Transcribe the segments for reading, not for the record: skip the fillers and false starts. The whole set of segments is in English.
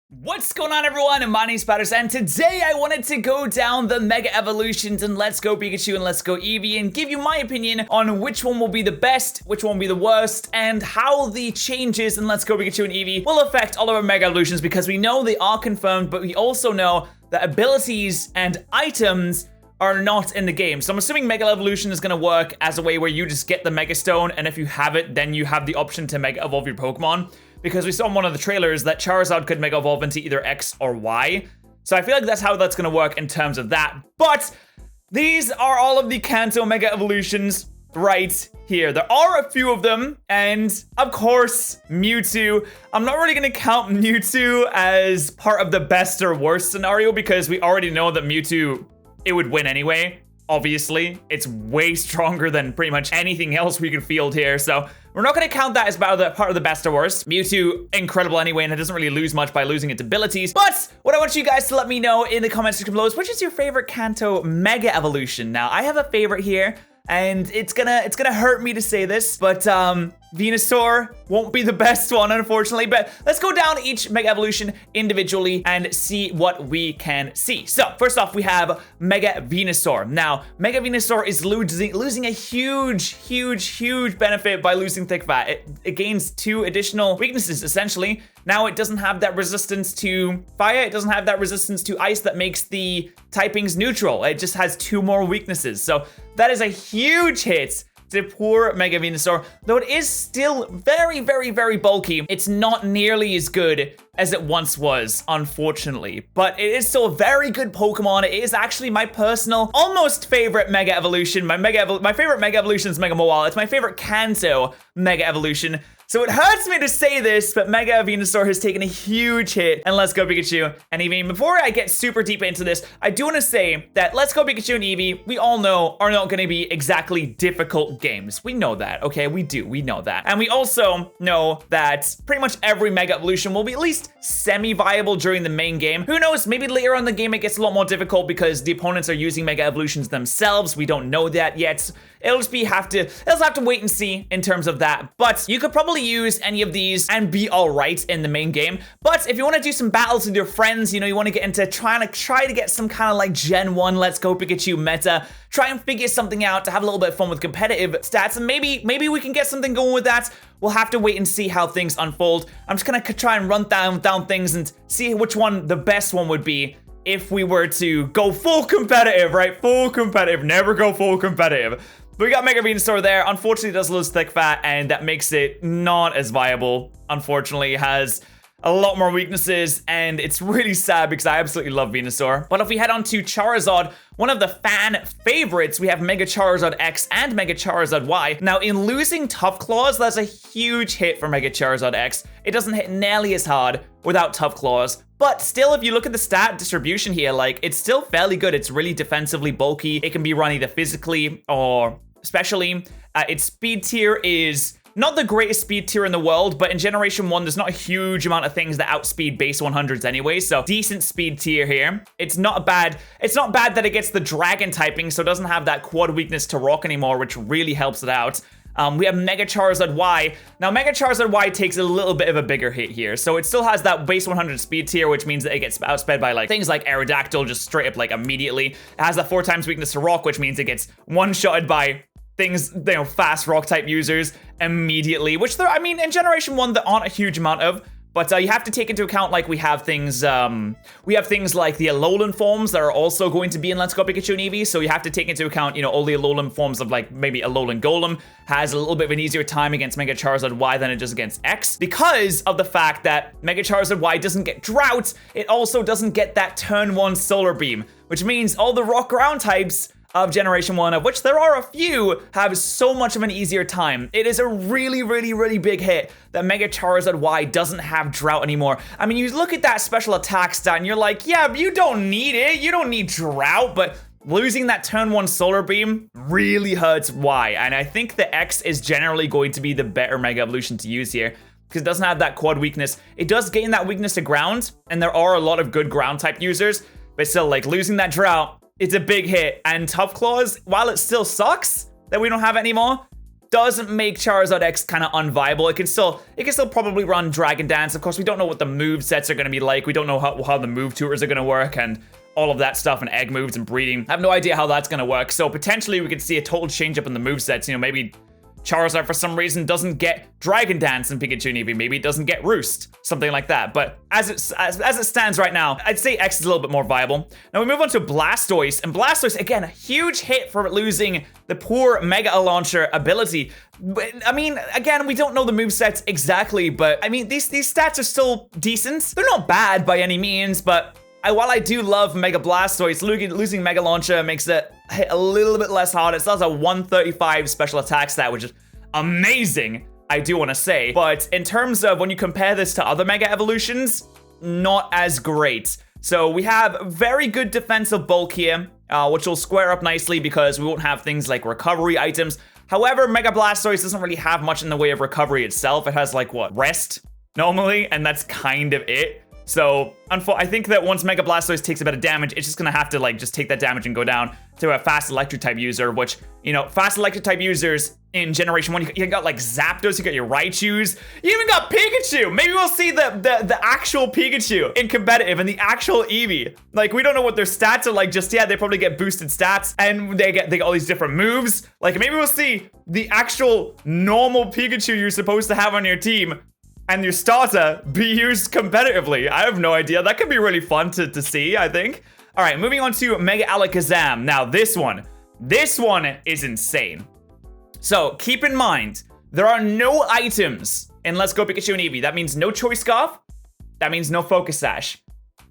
What's going on, everyone? My name's Patterrz, and today I wanted to go down the Mega Evolutions and Let's Go Pikachu and Let's Go Eevee and give you my opinion on which one will be the best, which one will be the worst, and how the changes in Let's Go Pikachu and Eevee will affect all of our Mega Evolutions, because we know they are confirmed, but we also know that abilities and items are not in the game. So I'm assuming Mega Evolution is going to work as a way where you just get the Mega Stone, and if you have it, then you have the option to Mega Evolve your Pokemon. Because we saw in one of the trailers that Charizard could Mega Evolve into either X or Y. So I feel like that's how that's going to work in terms of that. But these are all of the Kanto Mega Evolutions right here. There are a few of them, and of course, Mewtwo. I'm not really going to count Mewtwo as part of the best or worst scenario, because we already know that Mewtwo, it would win anyway. Obviously, it's way stronger than pretty much anything else we could field here, so we're not going to count that as part of the best or worst. Mewtwo, incredible anyway, and it doesn't really lose much by losing its abilities. But what I want you guys to let me know in the comments section below is, which is your favorite Kanto Mega Evolution? Now, I have a favorite here, and it's gonna hurt me to say this, but Venusaur won't be the best one, unfortunately. But let's go down each Mega Evolution individually and see what we can see. So first off, we have Mega Venusaur. Now, Mega Venusaur is losing a huge benefit by losing Thick Fat. It gains 2 additional weaknesses, essentially. Now it doesn't have that resistance to fire. It doesn't have that resistance to ice that makes the typings neutral. It just has 2 more weaknesses. So that is a huge hit to poor Mega Venusaur. Though it is still very bulky, it's not nearly as good as it once was, unfortunately. But it is still a very good Pokemon. It is actually my personal, almost favorite Mega Evolution. My favorite Mega Evolution is Mega Mawile. It's my favorite Kanto Mega Evolution. So it hurts me to say this, but Mega Venusaur has taken a huge hit, and Let's Go Pikachu and Eevee. Before I get super deep into this, I do want to say that Let's Go Pikachu and Eevee, we all know, are not going to be exactly difficult games. We know that, okay? We know that. And we also know that pretty much every Mega Evolution will be at least semi-viable during the main game. Who knows, maybe later on in the game it gets a lot more difficult because the opponents are using Mega Evolutions themselves. We don't know that yet. It'll just have to wait and see in terms of that. But you could probably use any of these and be all right in the main game. But if you want to do some battles with your friends, you know, you want to get into try to get some kind of like Gen 1 Let's Go Pikachu meta, try and figure something out to have a little bit of fun with competitive stats, and maybe we can get something going with that. We'll have to wait and see how things unfold. I'm just gonna try and run down things and see which one the best one would be if we were to go full competitive, right? Full competitive, never go full competitive. But we got Mega Venusaur there. Unfortunately, it does lose Thick Fat, and that makes it not as viable. Unfortunately, it has a lot more weaknesses, and it's really sad because I absolutely love Venusaur. But if we head on to Charizard, one of the fan favorites, we have Mega Charizard X and Mega Charizard Y. Now, in losing Tough Claws, that's a huge hit for Mega Charizard X. It doesn't hit nearly as hard without Tough Claws. But still, if you look at the stat distribution here, like, it's still fairly good. It's really defensively bulky. It can be run either physically or specially. Its speed tier is not the greatest speed tier in the world, but in Generation 1, there's not a huge amount of things that outspeed base 100s anyway, so decent speed tier here. It's not bad that it gets the Dragon typing, so it doesn't have that quad weakness to Rock anymore, which really helps it out. We have Mega Charizard Y. Now, Mega Charizard Y takes a little bit of a bigger hit here. So it still has that base 100 speed tier, which means that it gets outsped by like things like Aerodactyl just straight up like immediately. It has that 4 times weakness to Rock, which means it gets one-shotted by things, you know, fast Rock type users immediately, which there, I mean, in Generation 1, there aren't a huge amount of. But you have to take into account, like, we have things like the Alolan forms that are also going to be in Let's Go Pikachu and Eevee. So you have to take into account, you know, all the Alolan forms of, like, maybe Alolan Golem has a little bit of an easier time against Mega Charizard Y than it does against X. Because of the fact that Mega Charizard Y doesn't get Drought, it also doesn't get that Turn 1 Solar Beam, which means all the Rock Ground types of Generation 1, of which there are a few, have so much of an easier time. It is a really big hit that Mega Charizard Y doesn't have Drought anymore. I mean, you look at that special attack stat and you're like, yeah, but you don't need it. You don't need Drought, but losing that turn 1 Solar Beam really hurts Y. And I think the X is generally going to be the better Mega Evolution to use here, because it doesn't have that quad weakness. It does gain that weakness to ground, and there are a lot of good ground type users, but still, like, losing that Drought, it's a big hit. And Tough Claws, while it still sucks, that we don't have anymore doesn't make Charizard X kind of unviable. It can still probably run Dragon Dance. Of course, we don't know what the move sets are going to be like. We don't know how the move tours are going to work and all of that stuff, and egg moves and breeding. I have no idea how that's going to work. So potentially we could see a total change up in the move sets. You know, maybe Charizard for some reason doesn't get Dragon Dance in Pikachu and Eevee. Maybe it doesn't get Roost, something like that. But as it stands right now, I'd say X is a little bit more viable. Now we move on to Blastoise, and Blastoise, again, a huge hit for losing the poor Mega Launcher ability. I mean, again, we don't know the movesets exactly, but I mean, these stats are still decent. They're not bad by any means, but while I do love Mega Blastoise, losing Mega Launcher makes it hit a little bit less hard. It still has a 135 special attack stat, which is amazing, I do want to say. But in terms of when you compare this to other Mega Evolutions, not as great. So we have very good defensive bulk here, which will square up nicely because we won't have things like recovery items. However, Mega Blastoise doesn't really have much in the way of recovery itself. It has like, what, Rest normally, and that's kind of it. So I think that once Mega Blastoise takes a bit of damage, it's just gonna have to like just take that damage and go down to a fast electric type user, which, you know, fast electric type users in Generation 1, you got like Zapdos, you got your Raichus, you even got Pikachu. Maybe we'll see the actual Pikachu in competitive and the actual Eevee. Like, we don't know what their stats are like just yet. They probably get boosted stats and they get all these different moves. Like, maybe we'll see the actual normal Pikachu you're supposed to have on your team and your starter be used competitively. I have no idea. That could be really fun to see, I think. All right, moving on to Mega Alakazam. Now, this one is insane. So, keep in mind, there are no items in Let's Go Pikachu and Eevee. That means no Choice Scarf. That means no Focus Sash.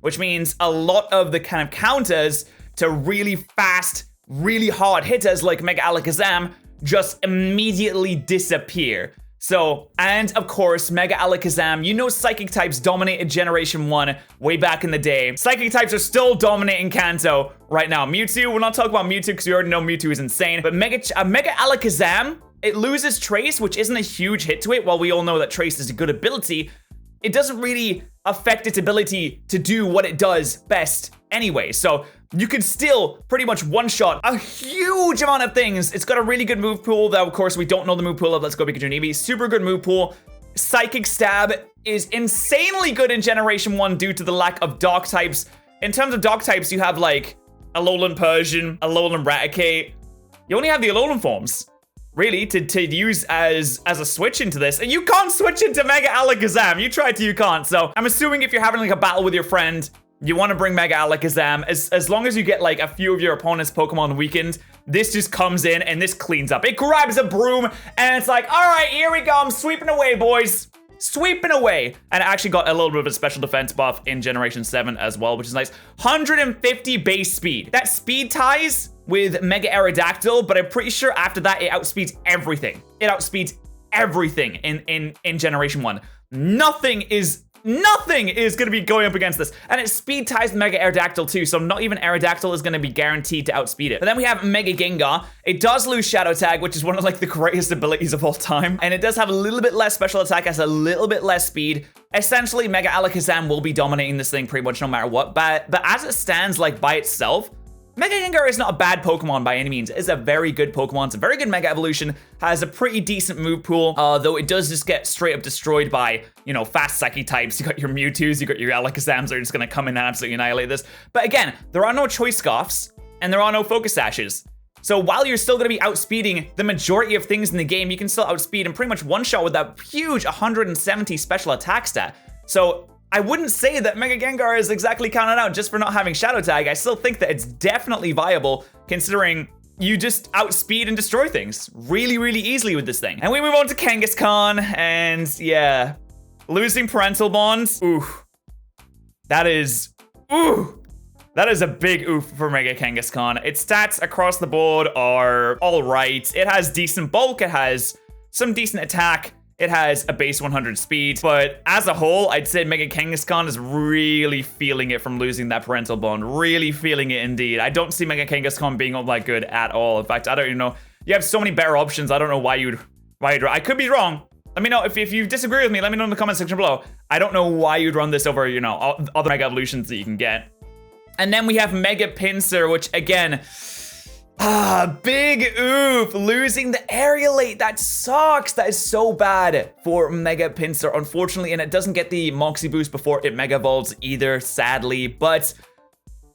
Which means a lot of the kind of counters to really fast, really hard hitters like Mega Alakazam just immediately disappear. So, and of course, Mega Alakazam, you know Psychic types dominated Generation 1 way back in the day. Psychic types are still dominating Kanto right now. Mewtwo, we'll not talk about Mewtwo because we already know Mewtwo is insane. But Mega Alakazam, it loses Trace, which isn't a huge hit to it. While we all know that Trace is a good ability, it doesn't really affect its ability to do what it does best anyway. So you could still pretty much one-shot a huge amount of things. It's got a really good move pool, though, of course, we don't know the move pool of Let's Go Pikachu and Eevee. Super good move pool. Psychic Stab is insanely good in Generation 1 due to the lack of Dark types. In terms of Dark types, you have, like, Alolan Persian, Alolan Raticate. You only have the Alolan forms, really, to use as a switch into this. And you can't switch into Mega Alakazam. You tried to, you can't. So I'm assuming if you're having, like, a battle with your friend, you want to bring Mega Alakazam. As long as you get like a few of your opponent's Pokemon weakened, this just comes in and this cleans up. It grabs a broom and it's like, all right, here we go. I'm sweeping away, boys. Sweeping away. And it actually got a little bit of a special defense buff in Generation 7 as well, which is nice. 150 base speed. That speed ties with Mega Aerodactyl, but I'm pretty sure after that, it outspeeds everything. It outspeeds everything in Generation 1. Nothing is gonna be going up against this. And it speed ties Mega Aerodactyl too, so not even Aerodactyl is gonna be guaranteed to outspeed it. But then we have Mega Ginga. It does lose Shadow Tag, which is one of like the greatest abilities of all time. And it does have a little bit less special attack, has a little bit less speed. Essentially, Mega Alakazam will be dominating this thing pretty much no matter what. But as it stands like by itself, Mega Ginga is not a bad Pokemon by any means. It's a very good Pokemon. It's a very good Mega Evolution. Has a pretty decent move pool, though it does just get straight up destroyed by, you know, fast Psychic types. You got your Mewtwo's, you got your Alakazams that are just gonna come in and absolutely annihilate this. But again, there are no Choice Scarfs, and there are no Focus Sashes. So while you're still gonna be outspeeding the majority of things in the game, you can still outspeed and pretty much one-shot with that huge 170 special attack stat. So I wouldn't say that Mega Gengar is exactly counted out just for not having Shadow Tag. I still think that it's definitely viable, considering you just outspeed and destroy things really, really easily with this thing. And we move on to Kangaskhan, and yeah, losing Parental Bonds. Ooh, that is a big oof for Mega Kangaskhan. Its stats across the board are all right. It has decent bulk, it has some decent attack, it has a base 100 speed, but as a whole, I'd say Mega Kangaskhan is really feeling it from losing that Parental Bond. Really feeling it indeed. I don't see Mega Kangaskhan being all that good at all. In fact, I don't even know. You have so many better options. I don't know why you'd I could be wrong. Let me know if you disagree with me. Let me know in the comment section below. I don't know why you'd run this over, you know, other Mega Evolutions that you can get. And then we have Mega Pincer, which again, Big oof, losing the Aerialate. That sucks. That is so bad for Mega Pincer, unfortunately, and it doesn't get the Moxie boost before it Mega Evolves either, sadly, but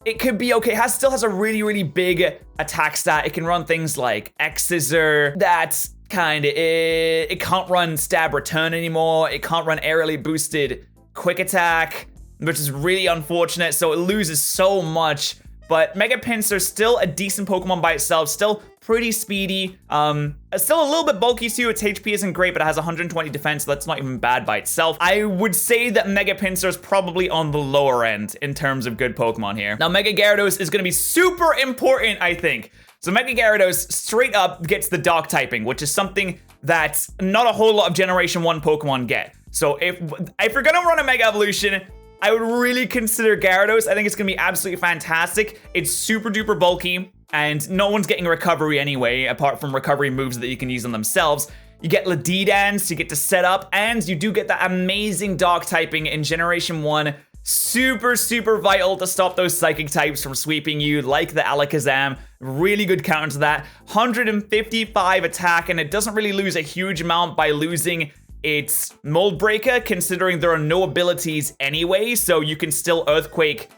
it could be okay. It still has a really, really big attack stat. It can run things like X-Scissor. That's kind of it. It can't run Stab Return anymore. It can't run Aerially boosted Quick Attack, which is really unfortunate, so it loses so much. But Mega Pincer is still a decent Pokemon by itself, still pretty speedy. It's still a little bit bulky too. Its HP isn't great, but it has 120 defense, so that's not even bad by itself. I would say that Mega Pincer is probably on the lower end in terms of good Pokemon here. Now, Mega Gyarados is going to be super important, I think. So Mega Gyarados straight up gets the Dark typing, which is something that not a whole lot of Generation 1 Pokemon get. So if you're going to run a Mega Evolution, I would really consider Gyarados. I think it's going to be absolutely fantastic. It's super duper bulky, and no one's getting recovery anyway, apart from recovery moves that you can use on themselves. You get Ladidance, you get to set up, and you do get that amazing Dark typing in Generation 1. Super, super vital to stop those Psychic types from sweeping you, like the Alakazam. Really good counter to that. 155 attack, and it doesn't really lose a huge amount by losing its Mold Breaker, considering there are no abilities anyway, so you can still Earthquake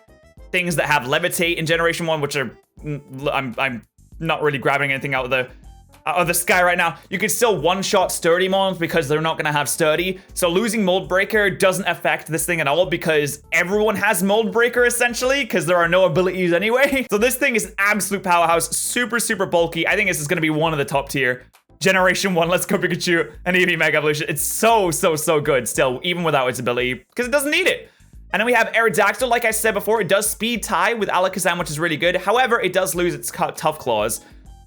things that have Levitate in Generation 1, which are, I'm not really grabbing anything out of the sky right now. You can still one-shot Sturdy Mons because they're not going to have Sturdy, so losing Mold Breaker doesn't affect this thing at all because everyone has Mold Breaker essentially, because there are no abilities anyway. So this thing is an absolute powerhouse, super, super bulky. I think this is going to be one of the top tier. Generation 1, Let's Go Pikachu, and Eevee Mega Evolution. It's so, so, so good still, even without its ability, because it doesn't need it. And then we have Aerodactyl. Like I said before, it does speed tie with Alakazam, which is really good. However, it does lose its Tough Claws,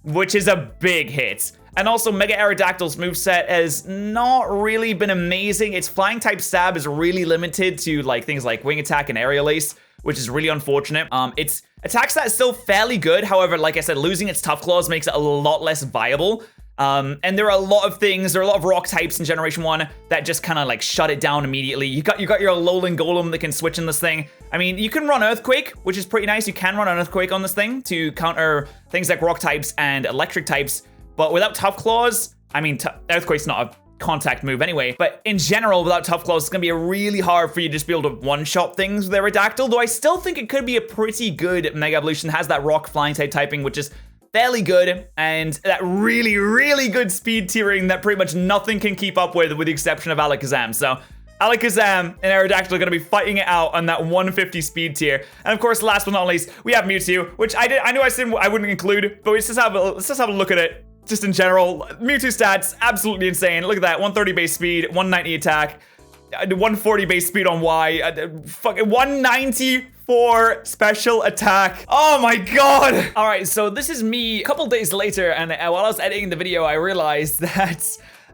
which is a big hit. And also, Mega Aerodactyl's moveset has not really been amazing. Its Flying type stab is really limited to like things like Wing Attack and Aerial Ace, which is really unfortunate. Its attack stat is still fairly good. However, like I said, losing its Tough Claws makes it a lot less viable. And there are a lot of rock types in Generation 1 that just kind of like shut it down immediately. You got your Alolan Golem that can switch in this thing. I mean, you can run Earthquake, which is pretty nice. You can run an Earthquake on this thing to counter things like rock types and electric types. But without Tough Claws, I mean, Earthquake's not a contact move anyway. But in general, without Tough Claws, it's going to be really hard for you to just be able to one-shot things with Aerodactyl. Though I still think it could be a pretty good Mega Evolution. It has that rock flying type typing, which is fairly good, and that really, really good speed tiering that pretty much nothing can keep up with the exception of Alakazam. So Alakazam and Aerodactyl are going to be fighting it out on that 150 speed tier. And of course, last but not least, we have Mewtwo, which I knew I said I wouldn't include, but let's just have a look at it just in general. Mewtwo stats, absolutely insane. Look at that, 130 base speed, 190 attack, 140 base speed on Y, fucking 194 special attack. Oh my god. All right, so this is me a couple days later, and while I was editing the video, I realized that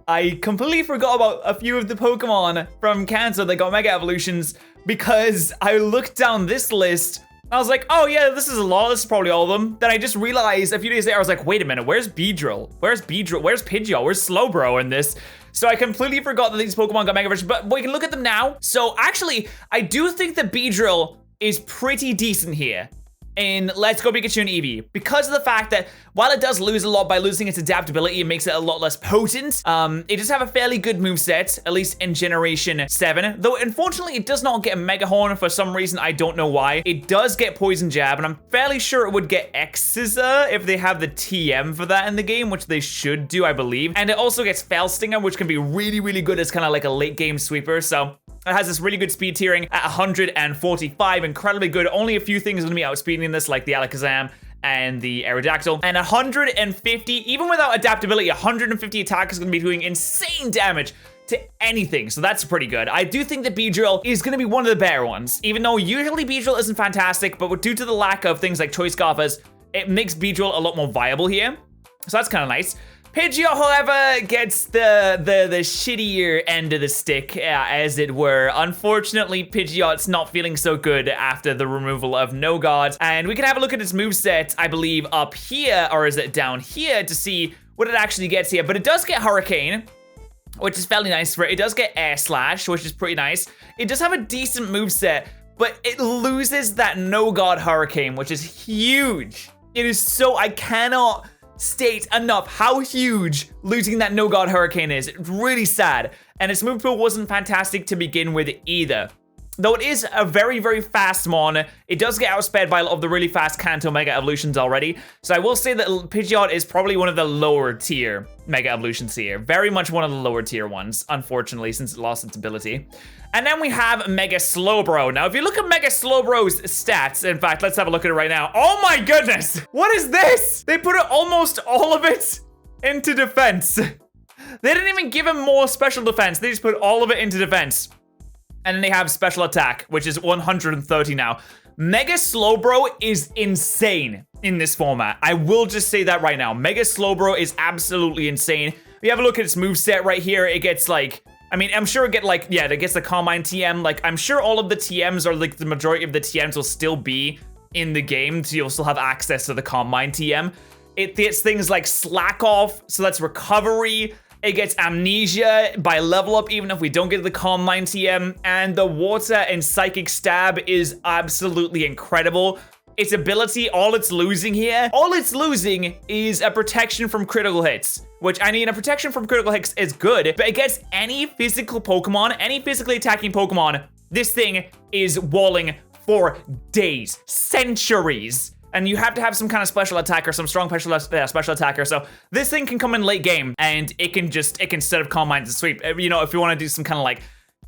I completely forgot about a few of the Pokemon from Cancer that got Mega Evolutions because I looked down this list. I was like, oh yeah, this is a lot. This is probably all of them. Then I just realized a few days later, I was like, wait a minute, where's Beedrill? Where's Beedrill? Where's Pidgeot? Where's Slowbro in this? So I completely forgot that these Pokemon got Mega Evolution, but we can look at them now. So actually, I do think that Beedrill is pretty decent here in Let's Go Pikachu and Eevee, because of the fact that while it does lose a lot by losing its adaptability, it makes it a lot less potent. It does have a fairly good moveset, at least in Generation 7, though unfortunately it does not get a Mega Horn for some reason. I don't know why. It does get Poison Jab, and I'm fairly sure it would get X-Scissor if they have the TM for that in the game, which they should do, I believe. And it also gets Fell Stinger, which can be really, really good as kind of like a late game sweeper. So it has this really good speed tiering at 145, incredibly good. Only a few things are going to be outspeeding this, like the Alakazam and the Aerodactyl. And 150, even without adaptability, 150 attack is going to be doing insane damage to anything. So that's pretty good. I do think that Beedrill is going to be one of the better ones, even though usually Beedrill isn't fantastic, but due to the lack of things like Choice Scarfers, it makes Beedrill a lot more viable here. So that's kind of nice. Pidgeot, however, gets the shittier end of the stick, as it were. Unfortunately, Pidgeot's not feeling so good after the removal of No Guard. And we can have a look at its moveset, I believe, up here, or is it down here, to see what it actually gets here. But it does get Hurricane, which is fairly nice for it. It does get Air Slash, which is pretty nice. It does have a decent moveset, but it loses that No Guard Hurricane, which is huge. It is so, I cannot state enough how huge losing that No God Hurricane is. It's really sad. And its move pool wasn't fantastic to begin with either. Though it is a very, very fast mon, it does get outsped by a lot of the really fast Kanto Mega Evolutions already. So I will say that Pidgeot is probably one of the lower tier Mega Evolutions here. Very much one of the lower tier ones, unfortunately, since it lost its ability. And then we have Mega Slowbro. Now, if you look at Mega Slowbro's stats, in fact, let's have a look at it right now. Oh my goodness! What is this? They put almost all of it into defense. They didn't even give him more special defense. They just put all of it into defense. And then they have special attack, which is 130 now. Mega Slowbro is insane in this format. I will just say that right now. Mega Slowbro is absolutely insane. If you have a look at its moveset right here, it gets like, I mean, I'm sure it get like, yeah, it gets the Combine TM. Like, I'm sure all of the TMs or like the majority of the TMs will still be in the game. So you'll still have access to the Combine TM. It gets things like Slack Off, so that's recovery. It gets Amnesia by level up, even if we don't get the Calm Mind TM. And the Water and Psychic Stab is absolutely incredible. Its ability, all it's losing here, all it's losing is a protection from critical hits. Which, I mean, a protection from critical hits is good, but against any physical Pokemon, any physically attacking Pokemon, this thing is walling for days, centuries. And you have to have some kind of special attacker, some strong special attacker. So this thing can come in late game and it can set up Calm Mind to sweep. You know, if you want to do some kind of like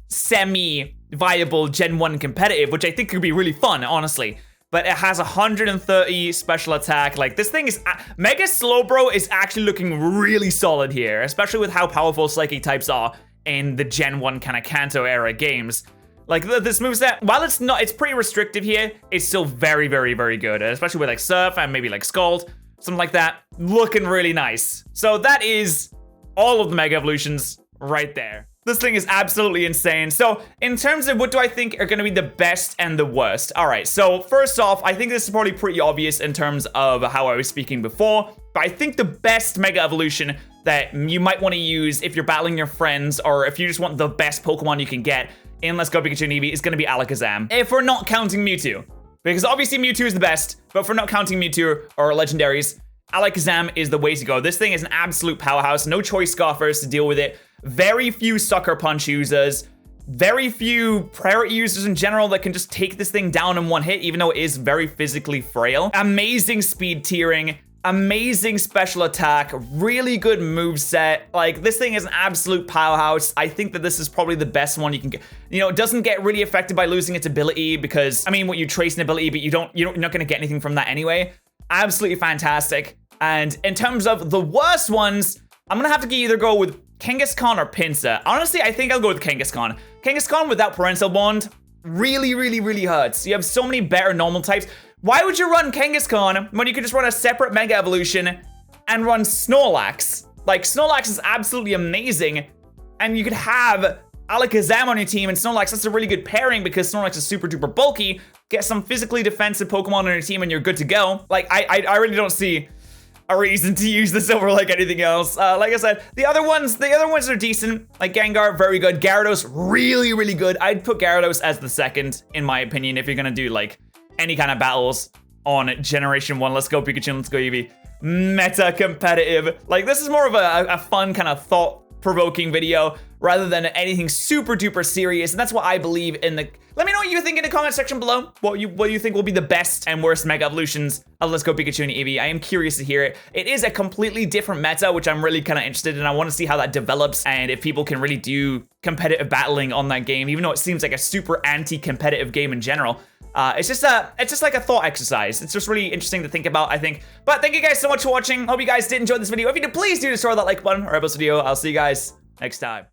semi-viable Gen 1 competitive, which I think could be really fun, honestly. But it has 130 special attack. Like, this thing is, Mega Slowbro is actually looking really solid here, especially with how powerful Psychic types are in the Gen 1 kind of Kanto era games. Like, this moveset, while it's pretty restrictive here, it's still very, very, very good. Especially with, like, Surf and maybe, like, Scald, something like that. Looking really nice. So that is all of the Mega Evolutions right there. This thing is absolutely insane. So, in terms of what do I think are going to be the best and the worst? All right, so first off, I think this is probably pretty obvious in terms of how I was speaking before. But I think the best Mega Evolution that you might want to use if you're battling your friends or if you just want the best Pokemon you can get in Let's Go Pikachu and Eevee is going to be Alakazam. If we're not counting Mewtwo. Because obviously Mewtwo is the best, but if we're not counting Mewtwo or Legendaries, Alakazam is the way to go. This thing is an absolute powerhouse. No choice scoffers to deal with it. Very few Sucker Punch users. Very few priority users in general that can just take this thing down in one hit, even though it is very physically frail. Amazing speed tiering. Amazing special attack, really good moveset. Like, this thing is an absolute powerhouse. I think that this is probably the best one you can get. You know, it doesn't get really affected by losing its ability because, I mean, what you trace an ability, but you're not gonna get anything from that anyway. Absolutely fantastic. And in terms of the worst ones, I'm gonna have to either go with Kangaskhan or Pincer. Honestly, I think I'll go with Kangaskhan. Kangaskhan without Parental Bond really, really, really hurts. You have so many better normal types. Why would you run Kangaskhan when you could just run a separate Mega Evolution and run Snorlax? Like, Snorlax is absolutely amazing, and you could have Alakazam on your team and Snorlax. That's a really good pairing because Snorlax is super duper bulky. Get some physically defensive Pokemon on your team and you're good to go. Like, I really don't see a reason to use this over like anything else. Like I said, the other ones are decent. Like Gengar, very good. Gyarados, really, really good. I'd put Gyarados as the second, in my opinion, if you're gonna do like any kind of battles on Generation 1. Let's Go Pikachu and Let's Go Eevee. Meta competitive. Like, this is more of a fun kind of thought-provoking video rather than anything super duper serious. And that's what I believe in the... Let me know what you think in the comment section below. What you think will be the best and worst Mega Evolutions of Let's Go Pikachu and Eevee. I am curious to hear it. It is a completely different meta, which I'm really kind of interested in. I want to see how that develops and if people can really do competitive battling on that game, even though it seems like a super anti-competitive game in general. It's just like a thought exercise. It's just really interesting to think about, I think. But thank you guys so much for watching. Hope you guys did enjoy this video. If you did, please do destroy that like button or else video. I'll see you guys next time.